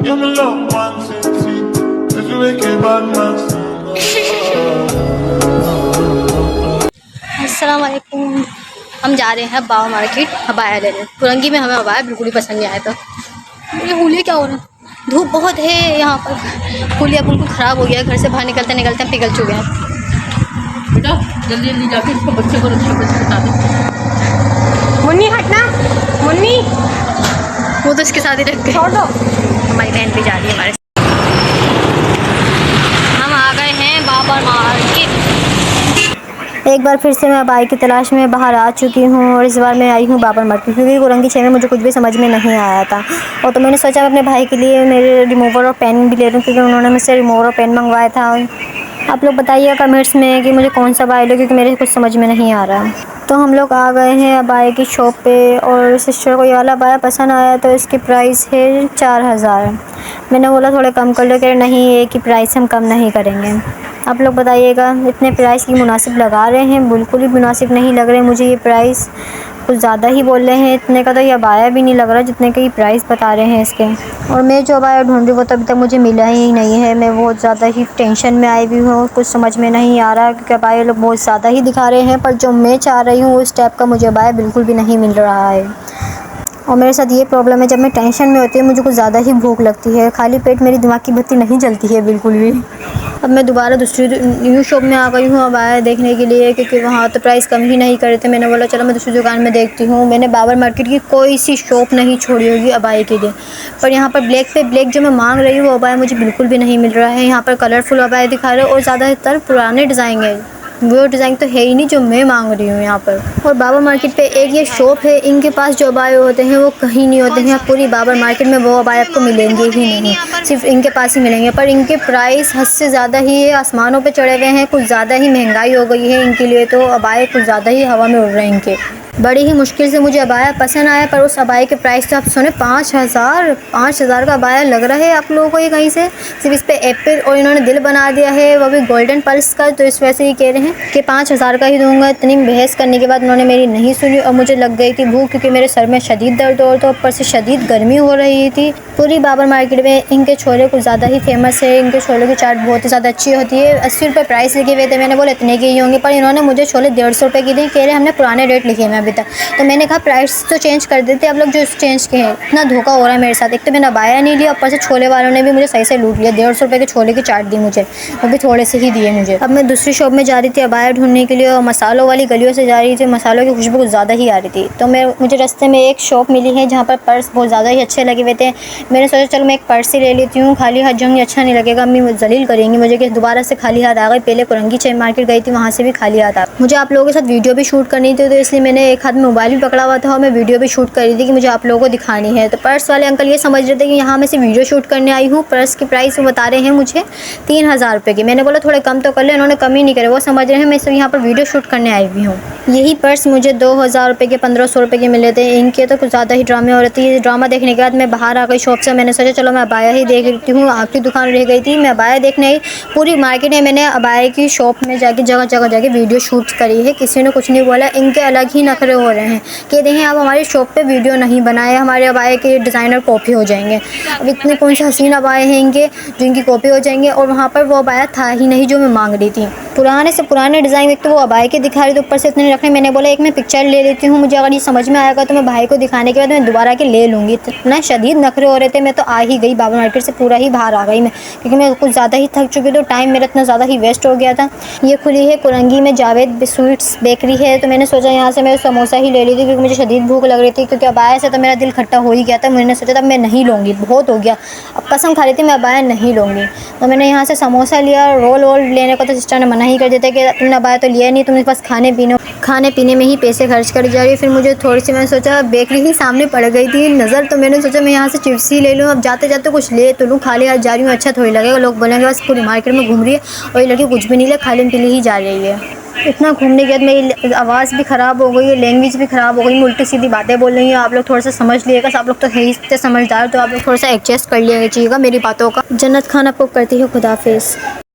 Give me love one city, if you make it bad man. अस्सलाम वालेकुम। हम जा रहे हैं बावा मार्केट हबाया लेने। कुरंगी में हमें हबाया बिल्कुल ही पसंद नहीं आया था। ये हुलिया क्या हो रहा है, धूप बहुत है यहाँ पर। हुलिया बिल्कुल ख़राब हो गया, घर से बाहर निकलते निकलते पिघल चुके हैं। बेटा जल्दी जल्दी जाके इसको बच्चे को रक्षा बता दो। मुन्नी हटना, मुन्नी। वो तो इसके साथ ही रख गए। छोड़ दो। हमारी बहन भी जा रही है हमारे साथ। हम आ गए हैं बाबा मार्केट। एक बार फिर से मैं बाइक की तलाश में बाहर आ चुकी हूँ और इस बार मैं आई हूँ बाबर मार्केट, क्योंकि कुरंगी शहर में मुझे कुछ भी समझ में नहीं आया था। और तो मैंने सोचा मैं अपने भाई के लिए मेरे रिमूवर और पेन भी ले लूँ, क्योंकि उन्होंने मुझसे रिमूवर और पेन मंगवाया था। आप लोग बताइए कमेंट्स में कि मुझे कौन सा बाई लो, क्योंकि मेरे कुछ समझ में नहीं आ रहा। तो हम लोग आ गए हैं अबाया की शॉप पे और सिस्टर को ये वाला अबाया पसंद आया, तो इसकी प्राइस है 4000। मैंने बोला थोड़े कम कर लो, कह रहे नहीं एक ही प्राइस हम कम नहीं करेंगे। आप लोग बताइएगा इतने प्राइस की मुनासिब लगा रहे हैं, बिल्कुल ही मुनासिब नहीं लग रहे मुझे ये प्राइस। कुछ ज़्यादा ही बोल रहे हैं, इतने का तो ये अबाया भी नहीं लग रहा जितने का ये प्राइस बता रहे हैं इसके। और मैं जो अबाया ढूंढ रही वो तो अभी तक मुझे मिला ही नहीं है। मैं बहुत ज़्यादा ही टेंशन में आई हुई हूँ, कुछ समझ में नहीं आ रहा, क्योंकि अबाया लोग बहुत ज़्यादा ही दिखा रहे हैं, पर जो मैं चाह रही हूँ उस टाइप का मुझे अबाया बिल्कुल भी नहीं मिल रहा है। और मेरे साथ ये प्रॉब्लम है, जब मैं टेंशन में होती है मुझे कुछ ज़्यादा ही भूख लगती है, खाली पेट मेरी दिमाग की बत्ती नहीं जलती है बिल्कुल भी। अब मैं दोबारा दूसरी न्यू शॉप में आ गई हूँ अबाया देखने के लिए, क्योंकि वहाँ तो प्राइस कम ही नहीं कर रहे थे। मैंने बोला चलो मैं दूसरी दुकान में देखती हूँ। मैंने बाबर मार्केट की कोई सी शॉप नहीं छोड़ी होगी अबाया के लिए, पर यहाँ पर ब्लैक पे ब्लैक जो मैं मांग रही हूँ वो अबाया मुझे बिल्कुल भी नहीं मिल रहा है। यहाँ पर कलरफुल अबाया दिखा रहे हैं और ज़्यादातर पुराने डिज़ाइन है, वो डिज़ाइन तो है ही नहीं जो मैं मांग रही हूँ यहाँ पर। और बाबर मार्केट पे एक ये शॉप है, इनके पास जो अबाए होते हैं वो कहीं नहीं होते हैं। पूरी बाबर मार्केट में वो अबाए आपको मिलेंगे ही नहीं, सिर्फ इनके पास ही मिलेंगे। पर इनके प्राइस हद से ज़्यादा ही आसमानों पे चढ़े हुए हैं, कुछ ज़्यादा ही महंगाई हो गई है इनके लिए, तो अबाए कुछ ज़्यादा ही हवा में उड़ रहे हैं इनके। बड़ी ही मुश्किल से मुझे अबाया पसंद आया, पर उस अबाया के प्राइस तो आप सुने 5000 का अबाया लग रहा है आप लोगों को ये कहीं से। सिर्फ इस पे एप्पल और इन्होंने दिल बना दिया है, वो भी गोल्डन पल्स का, तो इस वजह से ये कह रहे हैं कि 5000 का ही दूंगा। इतनी बहस करने के बाद उन्होंने मेरी नहीं सुनी और मुझे लग गई थी भूख, क्योंकि मेरे सर में शदीद दर्द और तो ऊपर से शदीद गर्मी हो रही थी। पूरी बाबर मार्केट में इनके छोले कुछ ज़्यादा ही फेमस है, इनके छोले की चाट बहुत ही ज़्यादा अच्छी होती है। 80 रुपये प्राइस लिखे हुए थे, मैंने बोला इतने के ही होंगे, पर इन्होंने मुझे छोले 150 रुपये की दी। कह रहे हमने पुराने रेट लिखे हैं अभी तक, तो मैंने कहा प्राइस तो चेंज कर देते आप लोग जो चेंज के हैं। इतना धोखा हो रहा है मेरे साथ, एक तो मैंने अबाया नहीं लिया, ऊपर से छोले वालों ने भी मुझे सही से लूट लिया। 150 रुपये के छोले की चाट दी मुझे, वो भी थोड़े से ही दिए मुझे। अब मैं दूसरी शॉप में जा रही थी अबाया ढूंढने के लिए और मसालों वाली गलियों से जा रही थी, मसालों की खुशबू कुछ ज़्यादा ही आ रही थी। तो मुझे रास्ते में एक शॉप मिली है जहाँ पर पर्स बहुत ज़्यादा ही अच्छे लगे हुए थे। मैंने सोचा चलो मैं एक पर्स ही ले लेती हूँ, खाली हाथ जाऊँगी अच्छा नहीं लगेगा, अम्मी जलील करेंगी मुझे कि दोबारा से खाली हाथ आ गई। पहले कुरंगी चेन मार्केट गई थी, वहाँ से भी खाली हाथ आ। मुझे आप लोगों के साथ वीडियो भी शूट करनी थी, तो इसलिए मैंने एक हाथ में मोबाइल भी पकड़ा हुआ था और मैं वीडियो भी शूट कर रही थी कि मुझे आप लोगों को दिखानी है। तो पर्स वाले अंकल ये समझ रहे थे कि यहाँ मैं से वीडियो शूट करने आई हूँ। पर्स की प्राइस वो बता रहे हैं मुझे 3000 रुपये की। मैंने बोला थोड़े कम तो कर ले, उन्होंने कम ही नहीं करे, वो समझ रहे हैं मैं सिर्फ यहाँ पर वीडियो शूट करने आई हुई हूँ। यही पर्स मुझे 2000 रुपये के 1500 रुपये के मिले थे। इनके तो कुछ ज़्यादा ही ड्रामे हो रहे थे। ड्रामा देखने के बाद मैं बाहर आ गई शॉप से। मैंने सोचा चलो मैं अबाया ही देख लेती हूँ, आखिरी दुकान रह गई थी, मैं अबाया देखने आई। पूरी मार्केट में मैंने अबाया की शॉप में जाके जगह जगह जाके वीडियो शूट करी है, किसी ने कुछ नहीं बोला। इनके अलग ही नखरे हो रहे हैं, कहते हैं आप हमारी शॉप पे वीडियो नहीं बनाए, हमारे अबाया के डिज़ाइनर कॉपी हो जाएंगे। अब इतने कौन से हसीन अबाए हैं इनके जो इनकी कॉपी हो जाएंगे, और वहाँ पर वो अबाया था ही नहीं जो मैं मांग रही थी। पुराने से पुराने डिज़ाइन एक तो वो अबाया के दिखा रही थी, ऊपर से इतने रखने। मैंने बोला एक मैं पिक्चर ले लेती हूँ, मुझे अगर ये समझ में आएगा तो मैं भाई को दिखाने के बाद मैं दोबारा के ले लूँगी। इतना शदीद नखरे हो रहे थे, मैं तो आ ही गई बाबर मार्केट से, पूरा ही बाहर आ गई मैं, क्योंकि मैं कुछ ज़्यादा ही थक चुकी, तो टाइम मेरा इतना ज़्यादा ही वेस्ट हो गया था। ये खुली है कुरंगी में जावेद स्वीट्स बेकरी है, तो मैंने सोचा यहाँ से मैं समोसा ही ले ली थी, क्योंकि मुझे शदीद भूख लग रही थी, क्योंकि अबाया से तो मेरा दिल खट्टा हो ही गया था। मैंने सोचा था मैं नहीं लूँगी, बहुत हो गया, अब कसम खा रही थी मैं अबाया नहीं लूँगी। तो मैंने यहाँ से समोसा लिया। रोल वोल लेने को तो सिस्टर ने मना ही कर देता कि तुमने अबाया तो लिया नहीं, तुमने बस खाने पीने में ही पैसे खर्च कर जा रही है। फिर मुझे थोड़ी सी मैंने सोचा बेकरी ही सामने पड़ गई थी नज़र, तो मैंने सोचा मैं यहाँ से चिप्स ही ले लूँ। अब जाते जाते कुछ ले तो लूँ, खाली हाथ जा रही हूँ अच्छा थोड़ी लगेगा, लोग बोलेंगे बस पूरी मार्केट में घूम रही है और ये लड़की कुछ भी नहीं ले, खाली पीली ही जा रही है। इतना घूमने के बाद मेरी आवाज़ भी ख़राब हो गई है, लैंग्वेज भी ख़राब हो गई, मैं उल्टी सीधी बातें बोल रही हूँ। आप लोग थोड़ा सा समझ लिएगा, आप लोग तो है ही इतने समझदार, तो आप लोग थोड़ा सा एडजस्ट कर लीजिएगा मेरी बातों का। जन्नत खान आपको करती है, खुदाफिज़।